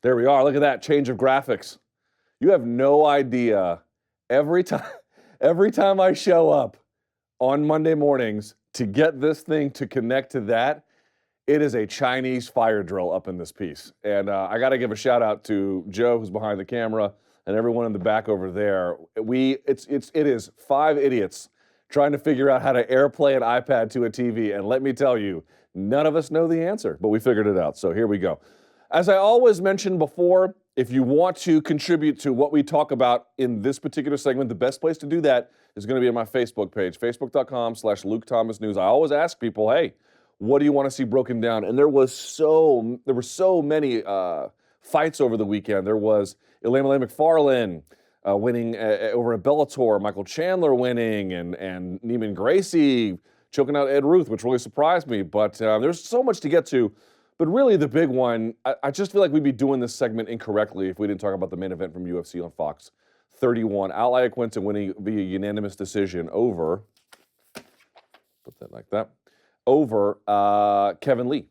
There we are. Look at that change of graphics. You have no idea. Every time I show up on Monday mornings to get this thing to connect to that, it is a Chinese fire drill up in this piece. And I got to give a shout out to Joe, who's behind the camera, and everyone in the back over there. It is 5 idiots trying to figure out how to AirPlay an iPad to a TV. And let me tell you, none of us know the answer, but we figured it out. So here we go. As I always mentioned before, if you want to contribute to what we talk about in this particular segment, the best place to do that is going to be on my Facebook page, facebook.com/LukeThomasNews. I always ask people, hey, what do you want to see broken down? And there were so many fights over the weekend. There was Ilaima McFarlane winning over at Bellator, Michael Chandler winning, and Neiman Gracie choking out Ed Ruth, which really surprised me. But there's so much to get to. But really the big one, I just feel like we'd be doing this segment incorrectly if we didn't talk about the main event from UFC on Fox 31. Al Iaquinta winning via unanimous decision over, put that like that, over Kevin Lee.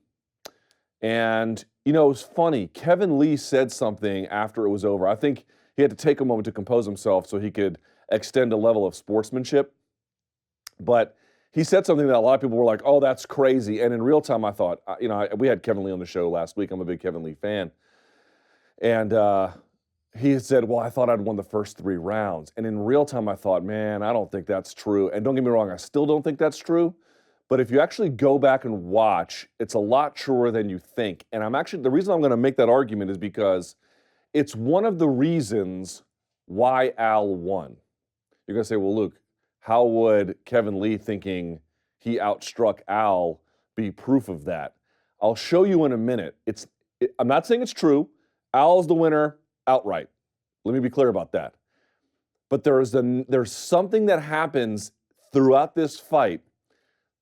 And, you know, it was funny. Kevin Lee said something after it was over. I think he had to take a moment to compose himself so he could extend a level of sportsmanship. But he said something that a lot of people were like, oh, that's crazy. And in real time, I thought, we had Kevin Lee on the show last week. I'm a big Kevin Lee fan. And he had said, well, I thought I'd won the first 3 rounds. And in real time, I thought, man, I don't think that's true. And don't get me wrong, I still don't think that's true. But if you actually go back and watch, it's a lot truer than you think. And the reason I'm going to make that argument is because it's one of the reasons why Al won. You're going to say, well, Luke, how would Kevin Lee thinking he outstruck Al be proof of that? I'll show you in a minute. I'm not saying it's true. Al's the winner outright. Let me be clear about that. But there's something that happens throughout this fight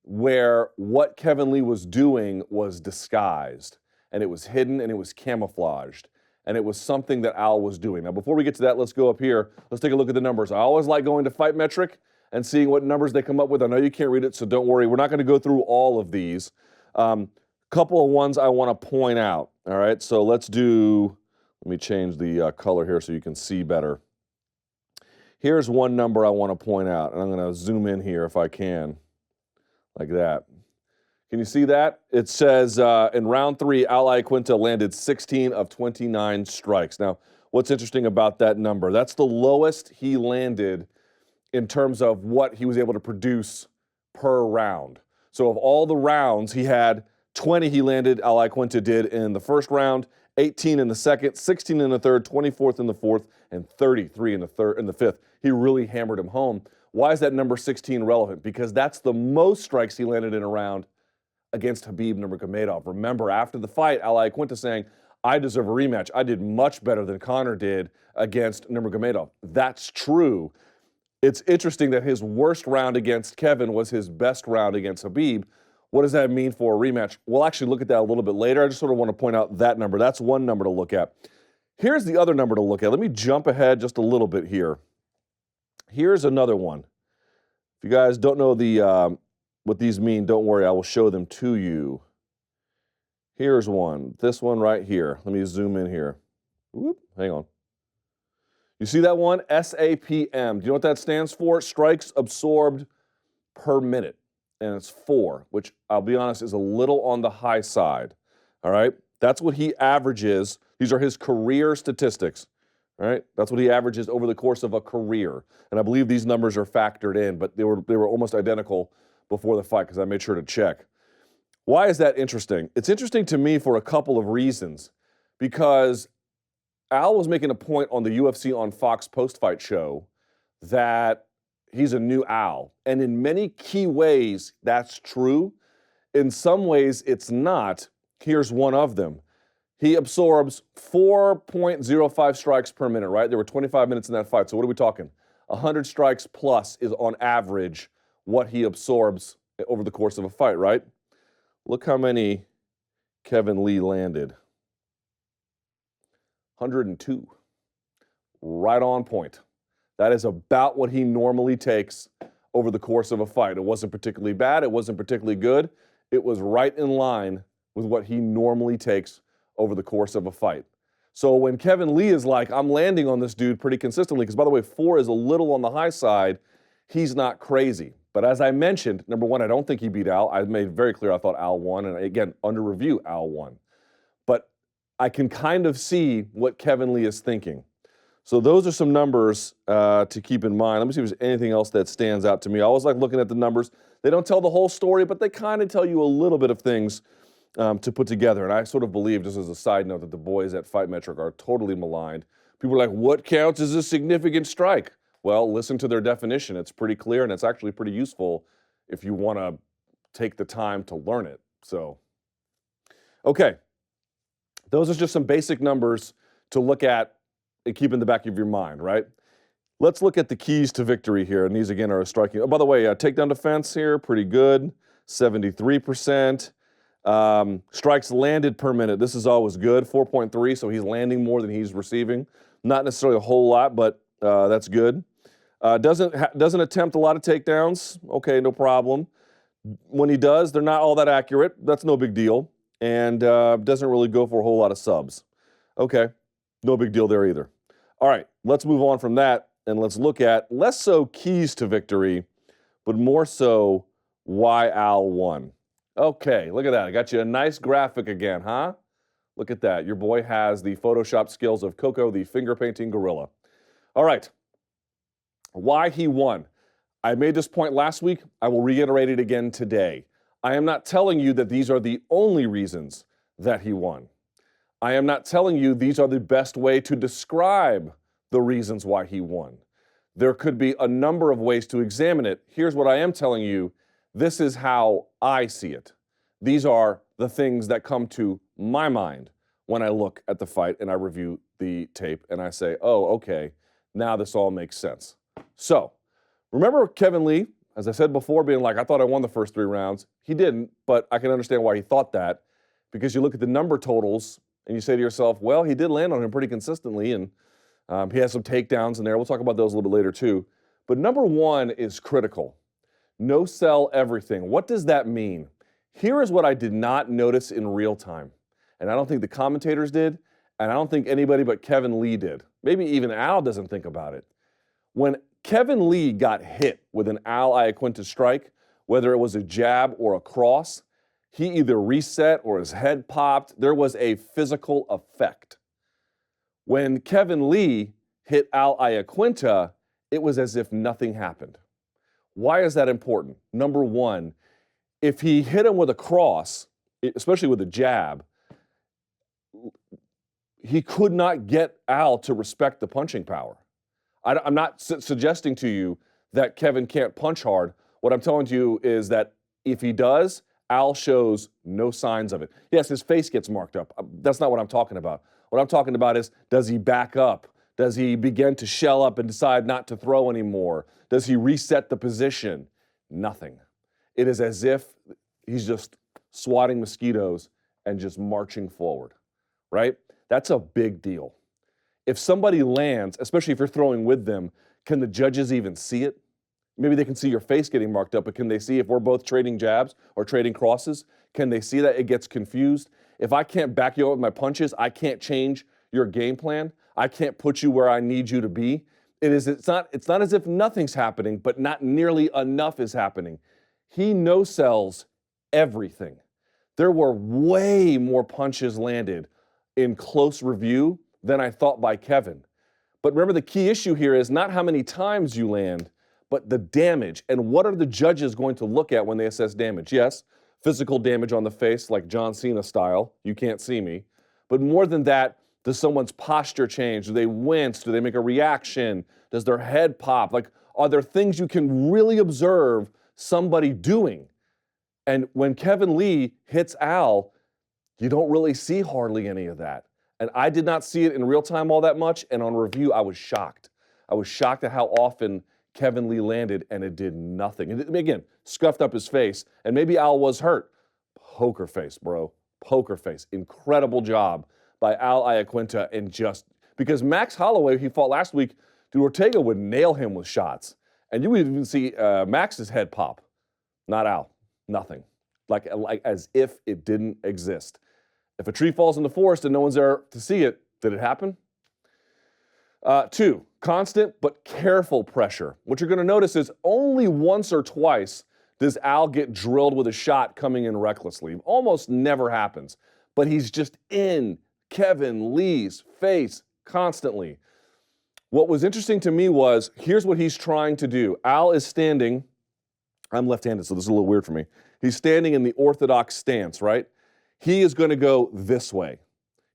where what Kevin Lee was doing was disguised, and it was hidden, and it was camouflaged, and it was something that Al was doing. Now, before we get to that, let's go up here. Let's take a look at the numbers. I always like going to Fight Metric and seeing what numbers they come up with. I know you can't read it, so don't worry. We're not going to go through all of these. Couple of ones I want to point out. All right, so let me change the color here so you can see better. Here's one number I want to point out, and I'm going to zoom in here if I can, like that. Can you see that? It says in round 3, Al Iaquinta landed 16 of 29 strikes. Now, what's interesting about that number? That's the lowest he landed in terms of what he was able to produce per round. So of all the rounds, he had 20 he landed, Al Iaquinta did in the first round, 18 in the second, 16 in the third, 24th in the fourth, and 33 in the fifth. He really hammered him home. Why is that number 16 relevant? Because that's the most strikes he landed in a round against Khabib Nurmagomedov. Remember, after the fight, Al Iaquinta saying, I deserve a rematch. I did much better than Conor did against Nurmagomedov. That's true. It's interesting that his worst round against Kevin was his best round against Khabib. What does that mean for a rematch? We'll actually look at that a little bit later. I just sort of want to point out that number. That's one number to look at. Here's the other number to look at. Let me jump ahead just a little bit here. Here's another one. If you guys don't know what these mean, don't worry. I will show them to you. Here's one. This one right here. Let me zoom in here. Whoop, hang on. You see that one? SAPM. Do you know what that stands for? Strikes absorbed per minute. And it's 4, which I'll be honest is a little on the high side. All right? That's what he averages. These are his career statistics. All right? That's what he averages over the course of a career. And I believe these numbers are factored in, but they were almost identical before the fight because I made sure to check. Why is that interesting? It's interesting to me for a couple of reasons. Because Al was making a point on the UFC on Fox post-fight show that he's a new Al. And in many key ways, that's true. In some ways, it's not. Here's one of them. He absorbs 4.05 strikes per minute, right? There were 25 minutes in that fight. So what are we talking? 100 strikes plus is on average what he absorbs over the course of a fight, right? Look how many Kevin Lee landed. 102. Right on point. That is about what he normally takes over the course of a fight. It wasn't particularly bad. It wasn't particularly good. it was right in line with what he normally takes over the course of a fight. So when Kevin Lee is like, I'm landing on this dude pretty consistently, because by the way, 4 is a little on the high side, he's not crazy. But as I mentioned, number one, I don't think he beat Al. I made very clear I thought Al won, and again, under review, Al won. But I can kind of see what Kevin Lee is thinking. So those are some numbers to keep in mind. Let me see if there's anything else that stands out to me. I always like looking at the numbers. They don't tell the whole story, but they kind of tell you a little bit of things to put together. And I sort of believe, just as a side note, that the boys at Fight Metric are totally maligned. People are like, what counts as a significant strike? Well, listen to their definition. It's pretty clear, and it's actually pretty useful if you want to take the time to learn it. So, okay. Those are just some basic numbers to look at and keep in the back of your mind, right? Let's look at the keys to victory here. And these, again, are striking. Oh, by the way, takedown defense here, pretty good, 73%. Strikes landed per minute. This is always good, 4.3, so he's landing more than he's receiving. Not necessarily a whole lot, but that's good. Doesn't attempt a lot of takedowns. Okay, no problem. When he does, they're not all that accurate. That's no big deal. And doesn't really go for a whole lot of subs. Okay, no big deal there either. All right, let's move on from that, and let's look at less so keys to victory, but more so why Al won. Okay, look at that. I got you a nice graphic again, huh? Look at that. Your boy has the Photoshop skills of Coco, the finger painting gorilla. All right, why he won. I made this point last week. I will reiterate it again today. I am not telling you that these are the only reasons that he won. I am not telling you these are the best way to describe the reasons why he won. There could be a number of ways to examine it. Here's what I am telling you. This is how I see it. These are the things that come to my mind when I look at the fight and I review the tape and I say, oh, okay, now this all makes sense. So, remember Kevin Lee, as I said before, being like, I thought I won the first 3 rounds. He didn't, but I can understand why he thought that, because you look at the number totals and you say to yourself, well, he did land on him pretty consistently, and he has some takedowns in there. We'll talk about those a little bit later too. But number 1 is critical. No sell everything. What does that mean? Here is what I did not notice in real time. And I don't think the commentators did, and I don't think anybody but Kevin Lee did. Maybe even Al doesn't think about it. When Kevin Lee got hit with an Al Iaquinta strike, whether it was a jab or a cross, he either reset or his head popped. There was a physical effect. When Kevin Lee hit Al Iaquinta, it was as if nothing happened. Why is that important? Number 1, if he hit him with a cross, especially with a jab, he could not get Al to respect the punching power. I'm not suggesting to you that Kevin can't punch hard. What I'm telling you is that if he does, Al shows no signs of it. Yes, his face gets marked up. That's not what I'm talking about. What I'm talking about is, does he back up? Does he begin to shell up and decide not to throw anymore? Does he reset the position? Nothing. It is as if he's just swatting mosquitoes and just marching forward, right? That's a big deal. If somebody lands, especially if you're throwing with them, can the judges even see it? Maybe they can see your face getting marked up, but can they see if we're both trading jabs or trading crosses? Can they see that it gets confused? If I can't back you up with my punches, I can't change your game plan. I can't put you where I need you to be. It's not as if nothing's happening, but not nearly enough is happening. He no-sells everything. There were way more punches landed in close review than I thought by Kevin. But remember, the key issue here is not how many times you land, but the damage. And what are the judges going to look at when they assess damage? Yes, physical damage on the face, like John Cena style. You can't see me. But more than that, does someone's posture change? Do they wince? Do they make a reaction? Does their head pop? Like, are there things you can really observe somebody doing? And when Kevin Lee hits Al, you don't really see hardly any of that. And I did not see it in real time all that much, and on review, I was shocked. I was shocked at how often Kevin Lee landed, and it did nothing. And again, scuffed up his face, and maybe Al was hurt. Poker face, bro. Poker face. Incredible job by Al Iaquinta, and just because Max Holloway, he fought last week, dude, Ortega would nail him with shots. And you would even see Max's head pop. Not Al. Nothing. like as if it didn't exist. If a tree falls in the forest and no one's there to see it, did it happen? 2, constant but careful pressure. What you're going to notice is only once or twice does Al get drilled with a shot coming in recklessly. Almost never happens. But he's just in Kevin Lee's face constantly. What was interesting to me was, here's what he's trying to do. Al is standing, I'm left-handed, so this is a little weird for me. He's standing in the orthodox stance, right? He is going to go this way.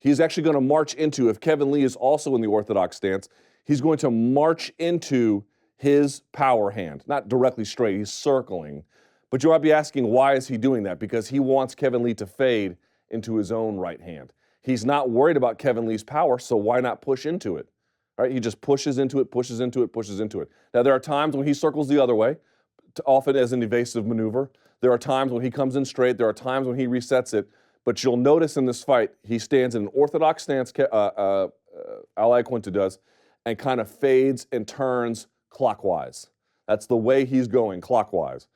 He's actually going to march into, if Kevin Lee is also in the orthodox stance, he's going to march into his power hand. Not directly straight, he's circling. But you might be asking, why is he doing that? Because he wants Kevin Lee to fade into his own right hand. He's not worried about Kevin Lee's power, so why not push into it? Right? He just pushes into it, pushes into it, pushes into it. Now, there are times when he circles the other way, often as an evasive maneuver. There are times when he comes in straight. There are times when he resets it. But you'll notice in this fight, he stands in an orthodox stance, Iaquinta does, and kind of fades and turns clockwise. That's the way he's going, clockwise.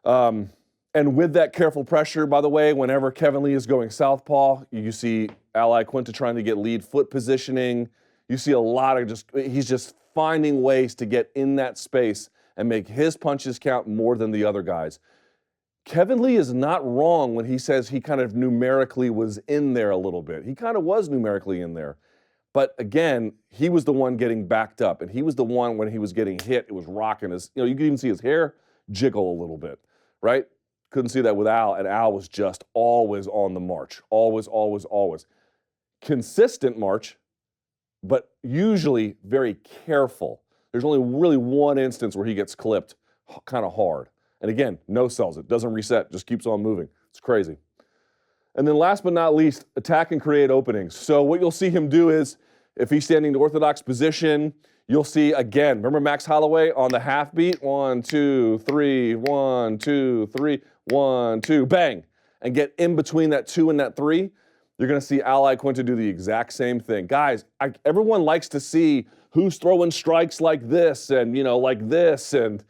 And with that careful pressure, by the way, whenever Kevin Lee is going southpaw, you see Iaquinta trying to get lead foot positioning. You see a lot of he's just finding ways to get in that space and make his punches count more than the other guys. Kevin Lee is not wrong when he says he kind of numerically was in there a little bit. He kind of was numerically in there. But again, he was the one getting backed up, and he was the one when he was getting hit, it was rocking his, you could even see his hair jiggle a little bit, right? Couldn't see that with Al, and Al was just always on the march. Always, always, always. Consistent march, but usually very careful. There's only really one instance where he gets clipped kind of hard. And again, no sells it, doesn't reset, just keeps on moving. It's crazy. And then last but not least, attack and create openings. So what you'll see him do is, if he's standing in the orthodox position, you'll see again, remember Max Holloway on the half beat? 1, 2, 3, 1, 2, 3, 1, 2, bang. And get in between that 2 and that 3. You're going to see Al Iaquinta do the exact same thing. Guys, everyone likes to see who's throwing strikes like this and, like this and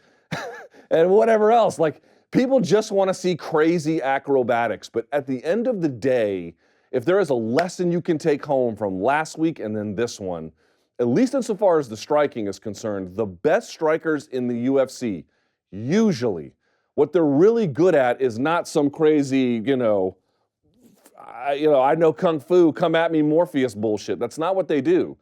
and whatever else. Like, people just want to see crazy acrobatics. But at the end of the day, if there is a lesson you can take home from last week and then this one, at least insofar as the striking is concerned, the best strikers in the UFC, usually, what they're really good at is not some crazy, I know Kung Fu, come at me Morpheus bullshit. That's not what they do.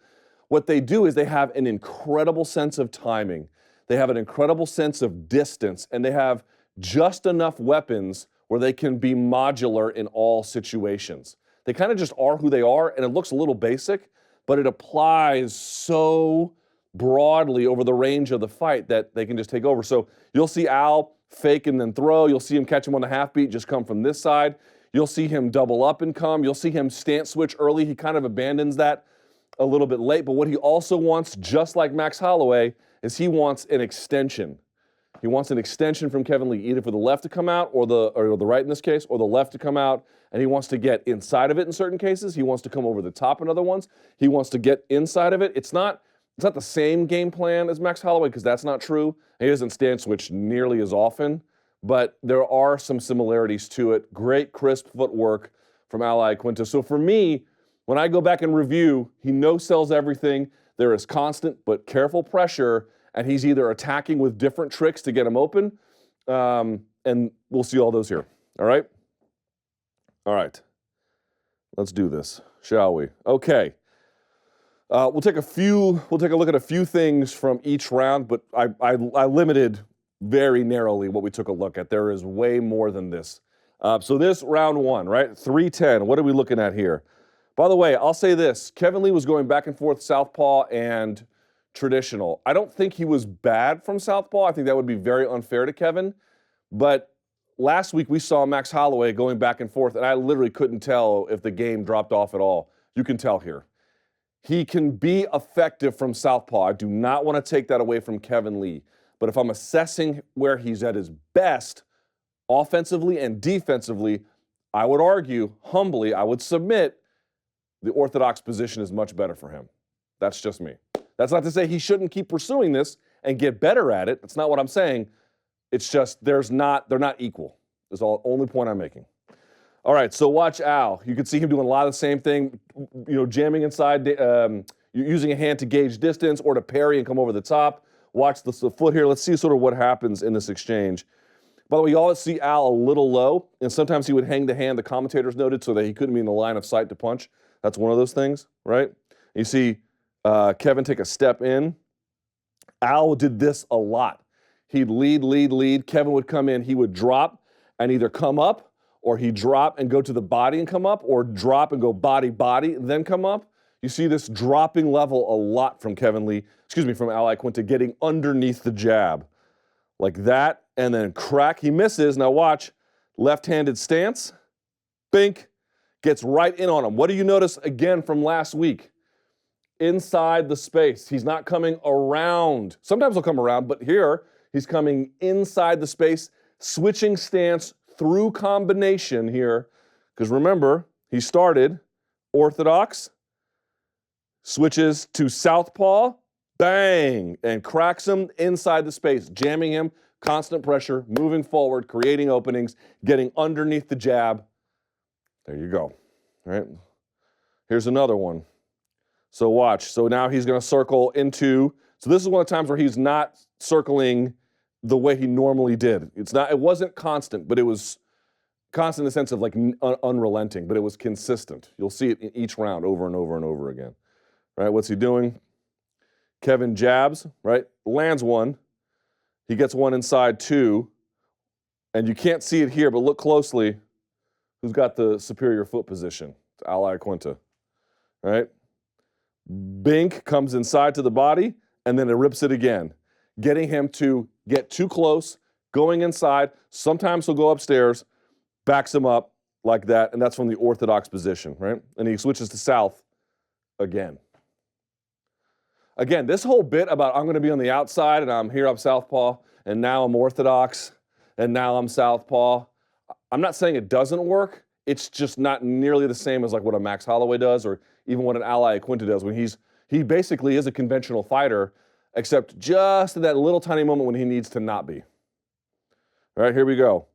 What they do is they have an incredible sense of timing. They have an incredible sense of distance, and they have just enough weapons where they can be modular in all situations. They kind of just are who they are, and it looks a little basic, but it applies so broadly over the range of the fight that they can just take over. So you'll see Al fake and then throw. You'll see him catch him on the half beat, just come from this side. You'll see him double up and come. You'll see him stance switch early. He kind of abandons that a little bit late, but what he also wants, just like Max Holloway, is he wants an extension. He wants an extension from Kevin Lee, either for the left to come out or the right in this case, or the left to come out, and he wants to get inside of it in certain cases. He wants to come over the top in other ones. He wants to get inside of it. It's not the same game plan as Max Holloway, because that's not true. He doesn't stance switch nearly as often, but there are some similarities to it. Great crisp footwork from Al Iaquinta. So for me, when I go back and review, he no-sells everything. There is constant but careful pressure, and he's either attacking with different tricks to get him open, and we'll see all those here. All right? All right. Let's do this, shall we? Okay. We'll take a look at a few things from each round, but I limited very narrowly what we took a look at. There is way more than this. So this round 1, right? 310. What are we looking at here? By the way, I'll say this. Kevin Lee was going back and forth southpaw and traditional. I don't think he was bad from southpaw. I think that would be very unfair to Kevin. But last week we saw Max Holloway going back and forth, and I literally couldn't tell if the game dropped off at all. You can tell here. He can be effective from southpaw. I do not want to take that away from Kevin Lee. But if I'm assessing where he's at his best, offensively and defensively, I would argue, humbly, I would submit, the orthodox position is much better for him. That's just me. That's not to say he shouldn't keep pursuing this and get better at it. That's not what I'm saying. It's just they're not equal. That's all only point I'm making. All right, so watch Al. You can see him doing a lot of the same thing, jamming inside, using a hand to gauge distance or to parry and come over the top. Watch the foot here. Let's see sort of what happens in this exchange. By the way, you always see Al a little low, and sometimes he would hang the hand, the commentators noted, so that he couldn't be in the line of sight to punch. That's one of those things, right? You see Kevin take a step in. Al did this a lot. He'd lead. Kevin would come in. He would drop and either come up, or he'd drop and go to the body and come up, or drop and go body, then come up. You see this dropping level a lot from from Al Iaquinta, getting underneath the jab. Like that, and then crack. He misses. Now watch, left-handed stance. Bink, gets right in on him. What do you notice again from last week? Inside the space. He's not coming around. Sometimes he'll come around, but here he's coming inside the space, switching stance through combination here. Because remember, he started orthodox, switches to southpaw, bang, and cracks him inside the space, jamming him, constant pressure, moving forward, creating openings, getting underneath the jab. There you go. All right. Here's another one. So watch. So now he's going to circle into, so this is one of the times where he's not circling the way he normally did. It wasn't constant, but it was constant in the sense of like unrelenting, but it was consistent. You'll see it in each round over and over and over again. Right? What's he doing? Kevin jabs, right? Lands one. He gets one inside two. And you can't see it here, but look closely. Who's got the superior foot position? It's Al Iaquinta, right? Bink comes inside to the body, and then it rips it again, getting him to get too close, going inside. Sometimes he'll go upstairs, backs him up like that, and that's from the orthodox position, right? And he switches to south again. Again, this whole bit about I'm going to be on the outside and I'm here up southpaw, and now I'm orthodox, and now I'm southpaw. I'm not saying it doesn't work. It's just not nearly the same as like what a Max Holloway does, or even what an Al Iaquinta does when he basically is a conventional fighter, except just in that little tiny moment when he needs to not be. All right, here we go.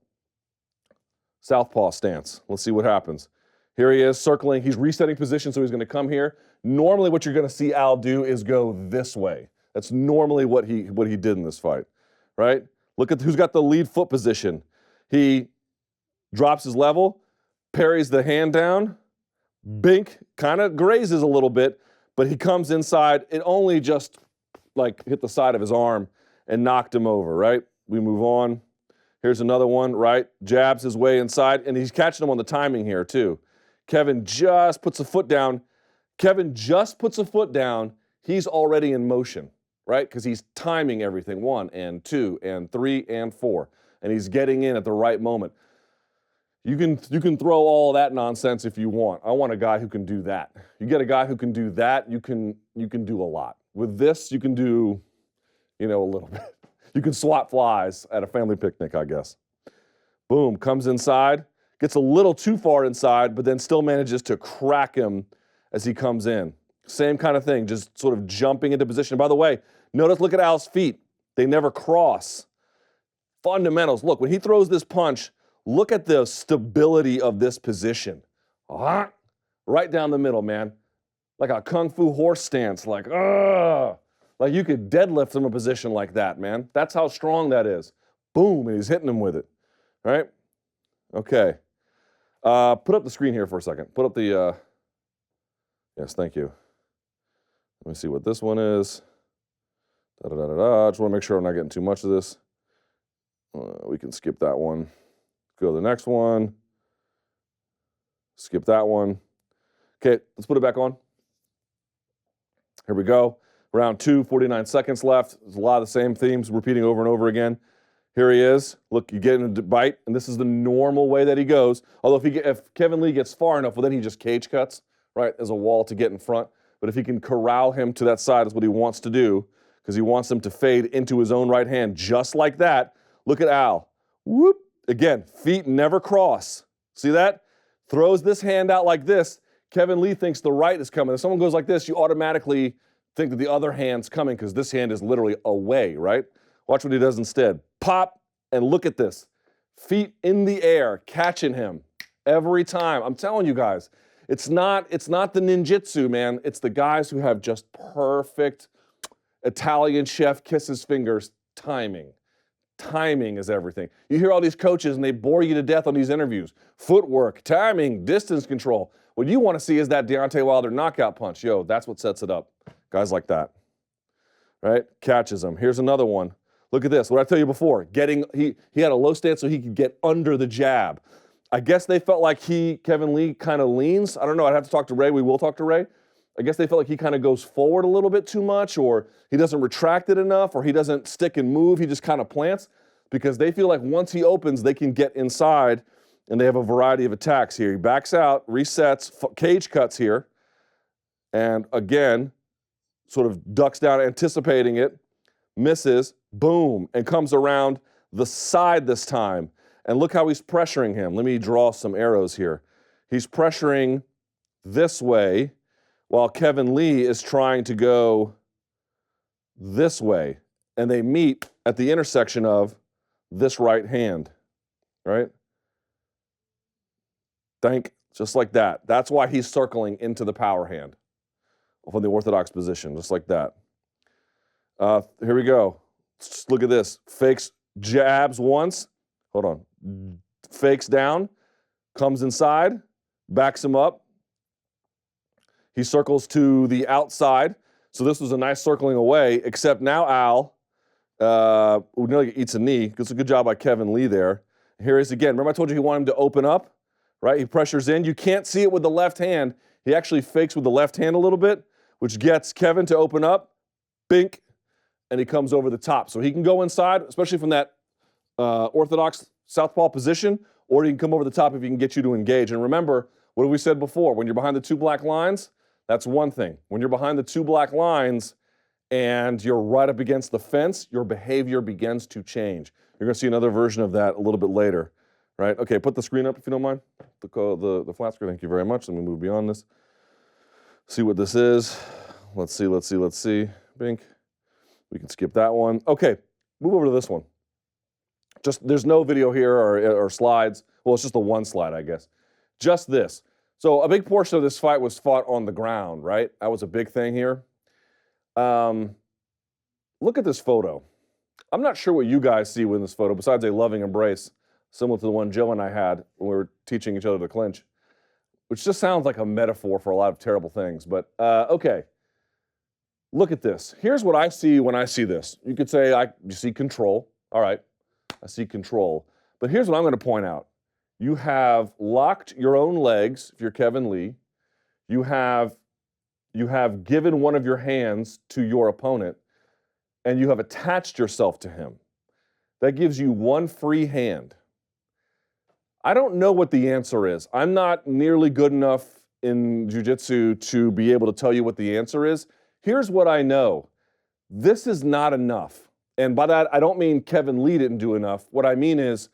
Southpaw stance. Let's see what happens. Here he is circling. He's resetting position, so he's going to come here. Normally what you're going to see Al do is go this way. That's normally what he did in this fight, right? Look at who's got the lead foot position. He drops his level, parries the hand down. Bink kind of grazes a little bit, but he comes inside. It only just like hit the side of his arm and knocked him over, right? We move on. Here's another one, right? Jabs his way inside, and he's catching him on the timing here too. Kevin just puts a foot down. He's already in motion, right? Because he's timing everything, 1 and 2 and 3 and 4, and he's getting in at the right moment. You can throw all that nonsense if you want. I want a guy who can do that. You get a guy who can do that, you can do a lot. With this, you can do, a little bit. You can swat flies at a family picnic, I guess. Boom, comes inside, gets a little too far inside, but then still manages to crack him as he comes in. Same kind of thing, just sort of jumping into position. By the way, look at Al's feet. They never cross. Fundamentals. Look, when he throws this punch, look at the stability of this position. Right down the middle, man. Like a kung fu horse stance, like you could deadlift from a position like that, man. That's how strong that is. Boom, and he's hitting him with it, right? Okay. Put up the screen here for a second. Put up the, yes, thank you. Let me see what this one is. I just want to make sure I'm not getting too much of this. We can skip that one. Go to the next one. Skip that one. Okay, let's put it back on. Here we go. Round 2, 49 seconds left. There's a lot of the same themes repeating over and over again. Here he is. Look, you get him a bite, and this is the normal way that he goes. Although if Kevin Lee gets far enough, well, then he just cage cuts, right, as a wall to get in front. But if he can corral him to that side, is what he wants to do, because he wants him to fade into his own right hand, just like that. Look at Al. Whoop. Again, feet never cross. See that? Throws this hand out like this. Kevin Lee thinks the right is coming. If someone goes like this, you automatically think that the other hand's coming because this hand is literally away, right? Watch what he does instead. Pop, and look at this. feet in the air, catching him every time. I'm telling you guys, it's not the ninjutsu, man. It's the guys who have just perfect Italian chef kisses fingers timing. Timing is everything. You hear all these coaches and they bore you to death on these interviews. Footwork, timing, distance control. What you want to see is that Deontay Wilder knockout punch. Yo, that's what sets it up. Guys like that, right? Catches him. Here's another one. Look at this. What I tell you before, he had a low stance so he could get under the jab. I guess they felt like Kevin Lee kind of leans. I don't know. I'd have to talk to Ray. We will talk to Ray. I guess they felt like he kind of goes forward a little bit too much, or he doesn't retract it enough, or he doesn't stick and move. He just kind of plants, because they feel like once he opens, they can get inside, and they have a variety of attacks here. He backs out, resets, cage cuts here, and again, sort of ducks down, anticipating it, misses, boom, and comes around the side this time. And look how he's pressuring him. Let me draw some arrows here. He's pressuring this way, while Kevin Lee is trying to go this way. And they meet at the intersection of this right hand, right? Just like that. That's why he's circling into the power hand from the orthodox position, just like that. Here we go. Just look at this. Fakes jabs once. Hold on. Fakes down, comes inside, backs him up. He circles to the outside. So this was a nice circling away, except now Al nearly eats a knee. It's a good job by Kevin Lee there. Here he is again. Remember I told you he wanted him to open up, right? He pressures in. You can't see it with the left hand. He actually fakes with the left hand a little bit, which gets Kevin to open up. Bink. And he comes over the top. So he can go inside, especially from that orthodox southpaw position, or he can come over the top if he can get you to engage. And remember, what have we said before? When you're behind the two black lines, that's one thing. When you're behind the two black lines and you're right up against the fence, your behavior begins to change. You're going to see another version of that a little bit later, right? Okay, put the screen up if you don't mind. The flat screen, thank you very much. Let me move beyond this. See what this is. Let's see. Bink. We can skip that one. Okay, move over to this one. There's no video here or slides. Well, it's just the one slide, I guess. Just this. So a big portion of this fight was fought on the ground, right? That was a big thing here. Look at this photo. I'm not sure what you guys see in this photo, besides a loving embrace, similar to the one Joe and I had when we were teaching each other to clinch, which just sounds like a metaphor for a lot of terrible things. But okay, look at this. Here's what I see when I see this. You could say you see control. All right, I see control. But here's what I'm going to point out. You have locked your own legs, if you're Kevin Lee. You have given one of your hands to your opponent, and you have attached yourself to him. That gives you one free hand. I don't know what the answer is. I'm not nearly good enough in jiu-jitsu to be able to tell you what the answer is. Here's what I know. This is not enough. And by that, I don't mean Kevin Lee didn't do enough. What I mean is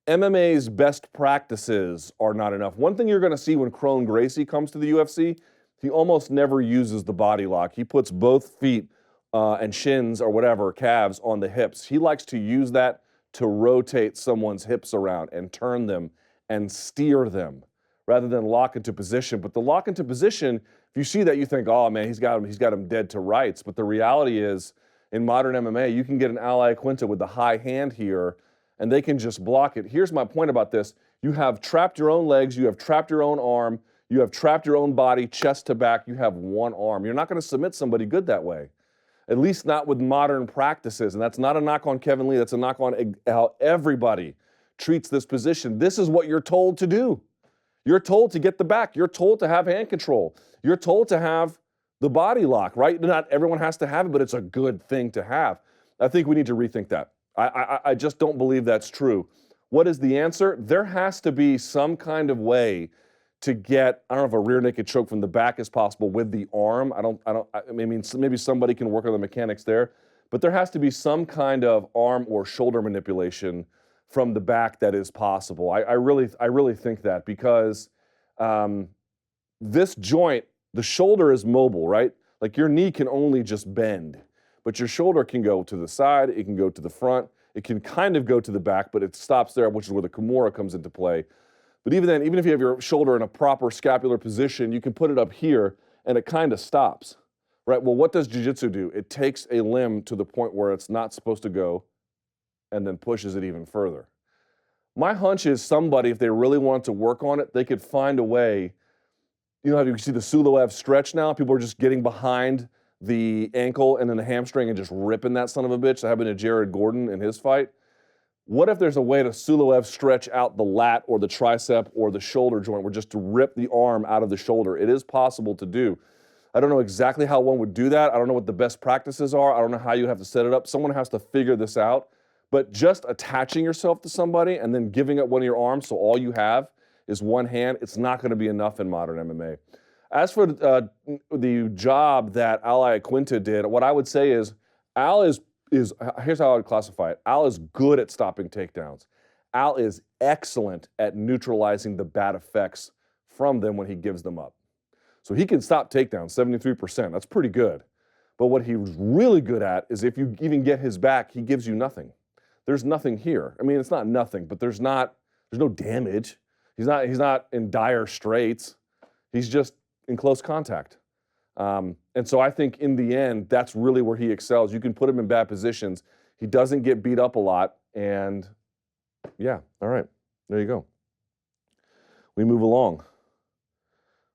MMA's best practices are not enough. One thing you're going to see when Crone Gracie comes to the UFC, he almost never uses the body lock. He puts both feet and shins or whatever, calves on the hips. He likes to use that to rotate someone's hips around and turn them and steer them rather than lock into position. But the lock into position, if you see that, you think, oh man, he's got him dead to rights. But the reality is, in modern MMA, you can get an Iaquinta with the high hand here, and they can just block it. Here's my point about this. You have trapped your own legs, you have trapped your own arm, you have trapped your own body, chest to back, you have one arm. You're not going to submit somebody good that way, at least not with modern practices. And that's not a knock on Kevin Lee, that's a knock on how everybody treats this position. This is what you're told to do. You're told to get the back. You're told to have hand control. You're told to have the body lock, right? Not everyone has to have it, but it's a good thing to have. I think we need to rethink that. I just don't believe that's true. What is the answer? There has to be some kind of way to get, I don't know if a rear naked choke from the back is possible with the arm. I mean, maybe somebody can work on the mechanics there, but there has to be some kind of arm or shoulder manipulation from the back that is possible. I really think that, because this joint, the shoulder is mobile, right? Like your knee can only just bend, but your shoulder can go to the side, it can go to the front, It can kind of go to the back, but it stops there, which is where the Kimura comes into play. But even then, even if you have your shoulder in a proper scapular position, you can put it up here, and it kind of stops, right? Well, what does jiu-jitsu do? It takes a limb to the point where it's not supposed to go and then pushes it even further. My hunch is somebody, if they really want to work on it, they could find a way. You know how you see the Suloev stretch now? People are just getting behind the ankle and then the hamstring and just ripping that son of a bitch. That happened to Jared Gordon in his fight. What if there's a way to Suloev stretch out the lat or the tricep or the shoulder joint, where just to rip the arm out of the shoulder? It is possible to do. I don't know exactly how one would do that. I don't know what the best practices are. I don't know how you have to set it up. Someone has to figure this out. But just attaching yourself to somebody and then giving up one of your arms so all you have is one hand, it's not going to be enough in modern MMA. As for the job that Al Iaquinta did, what I would say is Al is here's how I would classify it. Al is good at stopping takedowns. Al is excellent at neutralizing the bad effects from them when he gives them up. So he can stop takedowns 73%. That's pretty good. But what he's really good at is if you even get his back, he gives you nothing. There's nothing here. I mean, it's not nothing, but there's no damage. He's not in dire straits. He's just in close contact. And so I think in the end, that's really where he excels. You can put him in bad positions. He doesn't get beat up a lot. And yeah, all right, there you go. We move along.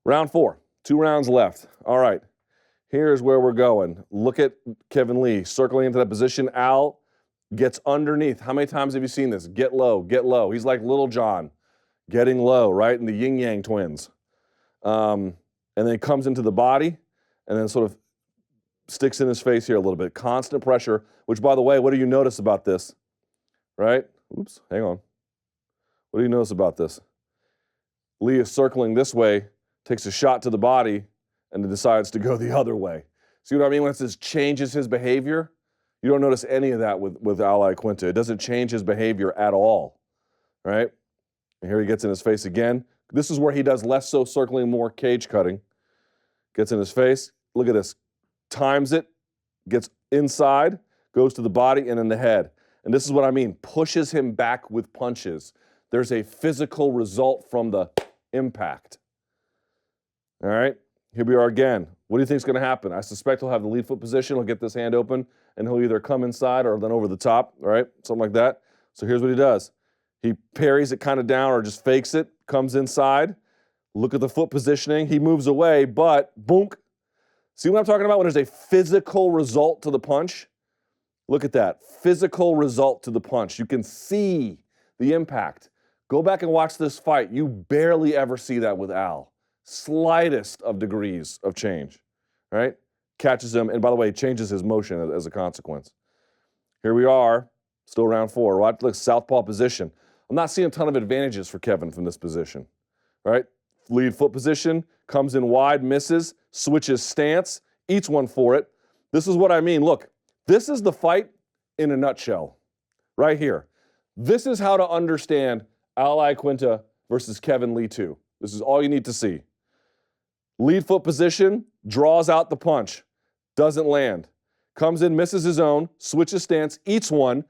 Round 4, 2 rounds left. All right, here's where we're going. Look at Kevin Lee circling into that position. Al gets underneath. How many times have you seen this? Get low, get low. He's like Little John, getting low, right? And the Yin Yang twins. And then he comes into the body and then sort of sticks in his face here a little bit. Constant pressure, which, by the way, what do you notice about this? Right? Oops, hang on. What do you notice about this? Lee is circling this way, takes a shot to the body, and then decides to go the other way. See what I mean when it says changes his behavior? You don't notice any of that with Al Iaquinta. It doesn't change his behavior at all, right? And here he gets in his face again. This is where he does less so circling, more cage cutting. Gets in his face. Look at this. Times it, gets inside, goes to the body and then the head. And this is what I mean. Pushes him back with punches. There's a physical result from the impact. All right, here we are again. What do you think is going to happen? I suspect he'll have the lead foot position. He'll get this hand open, and he'll either come inside or then over the top, all right? Something like that. So here's what he does. He parries it kind of down or just fakes it, comes inside. Look at the foot positioning. He moves away, but boom. See what I'm talking about when there's a physical result to the punch? Look at that. Physical result to the punch. You can see the impact. Go back and watch this fight. You barely ever see that with Al. Slightest of degrees of change, right? Catches him, and by the way, changes his motion as a consequence. Here we are, still round 4. Watch, look, southpaw position. I'm not seeing a ton of advantages for Kevin from this position, right? Lead foot position, comes in wide, misses, switches stance, eats one for it. This is what I mean. Look, this is the fight in a nutshell, right here. This is how to understand Al Iaquinta versus Kevin Lee 2. This is all you need to see. Lead foot position, draws out the punch, doesn't land. Comes in, misses his own, switches stance, eats one,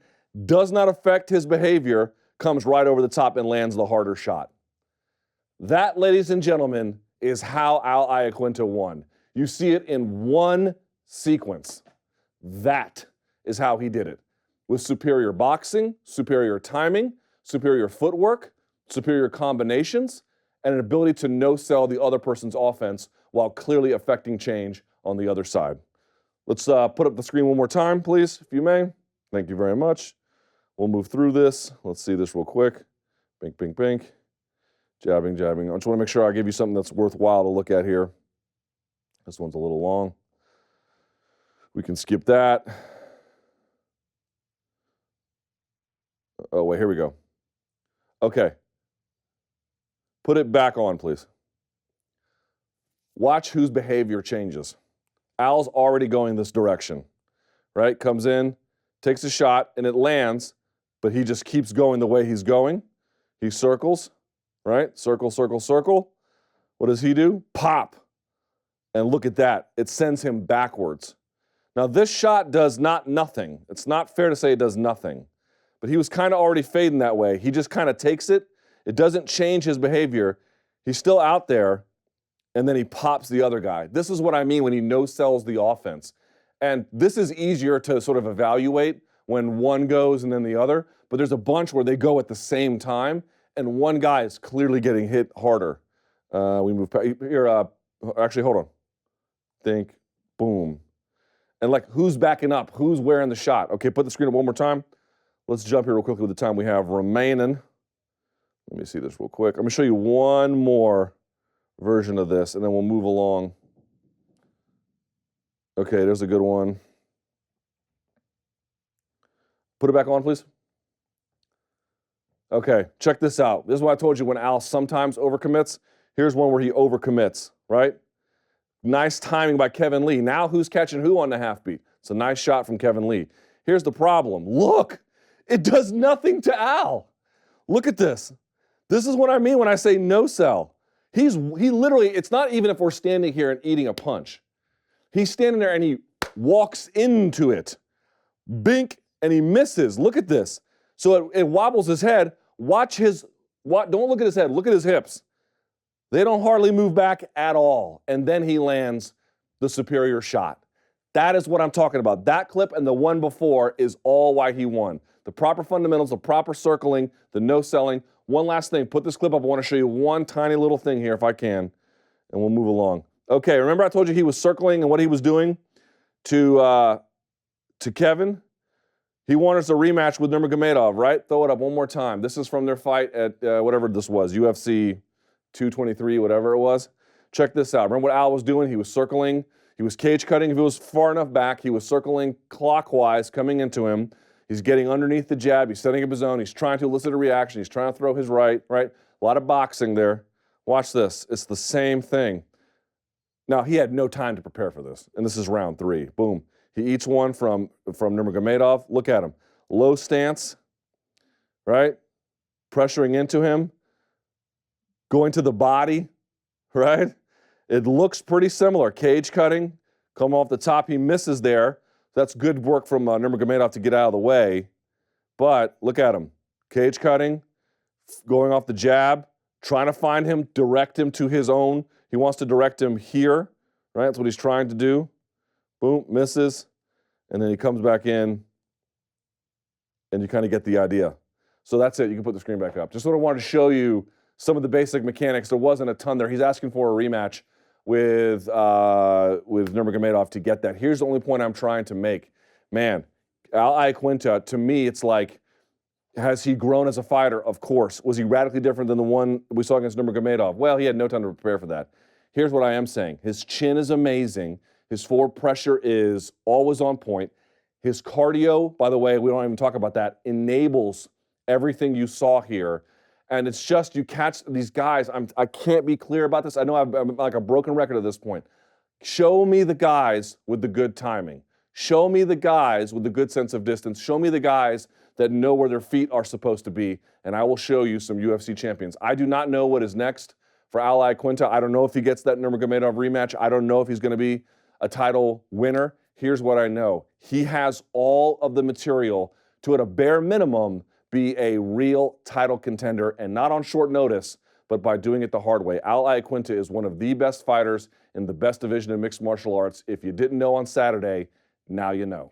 does not affect his behavior, comes right over the top and lands the harder shot. That, ladies and gentlemen, is how Al Iaquinta won. You see it in one sequence. That is how he did it. With superior boxing, superior timing, superior footwork, superior combinations, and an ability to no-sell the other person's offense while clearly affecting change on the other side. Let's put up the screen one more time, please, if you may. Thank you very much. We'll move through this. Let's see this real quick. Bink, bink, bink. Jabbing, jabbing. I just want to make sure I give you something that's worthwhile to look at here. This one's a little long. We can skip that. Oh, wait, here we go. Okay. Put it back on, please. Watch whose behavior changes. Al's already going this direction, right? Comes in, takes a shot, and it lands, but he just keeps going the way he's going. He circles, right? Circle, circle, circle. What does he do? Pop. And look at that. It sends him backwards. Now, this shot does nothing. It's not fair to say it does nothing. but he was kind of already fading that way. He just kind of takes it. It doesn't change his behavior. He's still out there, and then he pops the other guy. This is what I mean when he no-sells the offense. And this is easier to sort of evaluate when one goes and then the other, but there's a bunch where they go at the same time, and one guy is clearly getting hit harder. We move here. Actually, hold on. Think, boom. And like, who's backing up? Who's wearing the shot? Okay, put the screen up one more time. Let's jump here real quickly with the time we have remaining. Let me see this real quick. I'm going to show you one more version of this, and then we'll move along. Okay, there's a good one. Put it back on, please. Okay, check this out. This is what I told you when Al sometimes overcommits. Here's one where he overcommits, right? Nice timing by Kevin Lee. Now who's catching who on the half beat? It's a nice shot from Kevin Lee. Here's the problem. Look, it does nothing to Al. Look at this. This is what I mean when I say no sell. He literally, it's not even if we're standing here and eating a punch. He's standing there and he walks into it. Bink, and he misses. Look at this. So it wobbles his head. Don't look at his head. Look at his hips. They don't hardly move back at all. And then he lands the superior shot. That is what I'm talking about. That clip and the one before is all why he won. The proper fundamentals, the proper circling, the no selling. One last thing. Put this clip up. I want to show you one tiny little thing here if I can, and we'll move along. Okay, remember I told you he was circling and what he was doing to Kevin? He wanted a rematch with Nurmagomedov, right? Throw it up one more time. This is from their fight at whatever this was, UFC 223, whatever it was. Check this out. Remember what Al was doing? He was circling. He was cage cutting. If he was far enough back, he was circling clockwise coming into him. He's getting underneath the jab. He's setting up his own. He's trying to elicit a reaction. He's trying to throw his right? A lot of boxing there. Watch this. It's the same thing. Now, he had no time to prepare for this, and this is round 3. Boom. He eats one from Nurmagomedov. Look at him. Low stance, right? Pressuring into him. Going to the body, right? It looks pretty similar. Cage cutting, come off the top. He misses there. That's good work from Nurmagomedov to get out of the way. But look at him. Cage cutting, going off the jab, trying to find him, direct him to his own. He wants to direct him here, right? That's what he's trying to do. Boom, misses. And then he comes back in, and you kind of get the idea. So that's it. You can put the screen back up. Just sort of wanted to show you some of the basic mechanics. There wasn't a ton there. He's asking for a rematch with Nurmagomedov to get that. Here's the only point I'm trying to make. Man, Al Iaquinta, to me, it's like, has he grown as a fighter? Of course. Was he radically different than the one we saw against Nurmagomedov? Well, he had no time to prepare for that. Here's what I am saying. His chin is amazing. His forward pressure is always on point. His cardio, by the way, we don't even talk about that, enables everything you saw here. And it's just, you catch these guys. I can't be clear about this. I know I'm like a broken record at this point. Show me the guys with the good timing. Show me the guys with the good sense of distance. Show me the guys that know where their feet are supposed to be, and I will show you some UFC champions. I do not know what is next for Al Iaquinta. I don't know if he gets that Nurmagomedov rematch. I don't know if he's going to be a title winner. Here's what I know. He has all of the material to, at a bare minimum, be a real title contender, and not on short notice, but by doing it the hard way. Al Iaquinta is one of the best fighters in the best division of mixed martial arts. If you didn't know on Saturday, now you know.